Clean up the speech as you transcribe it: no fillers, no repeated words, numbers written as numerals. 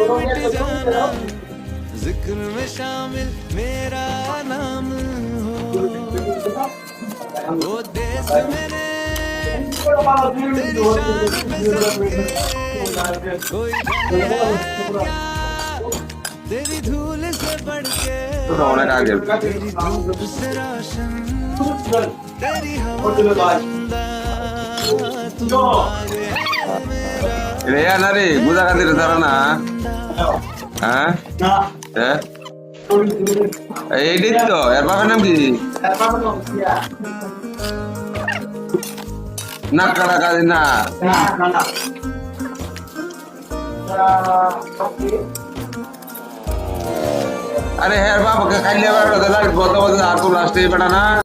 मिट जाना, जिक्र में शामिल मेरा नाम हो। वो देश मेरे तेरी शान पे सदके, कोई जाने है क्या तेरी धूल से बढ़ के, तेरी धूप से रोशन तेरी हवा जिंदा, तू आगे है मेरा। রেয়া না রে বুঝা খাতির তারা না হ্যাঁ হ্যাঁ এইটাই তো এর বাবার নাম কি না কাটা কাজ না আরে হ্যাঁ বাবাকে খাইলে বেড়াটা আর তো লাস্টে বেড়া না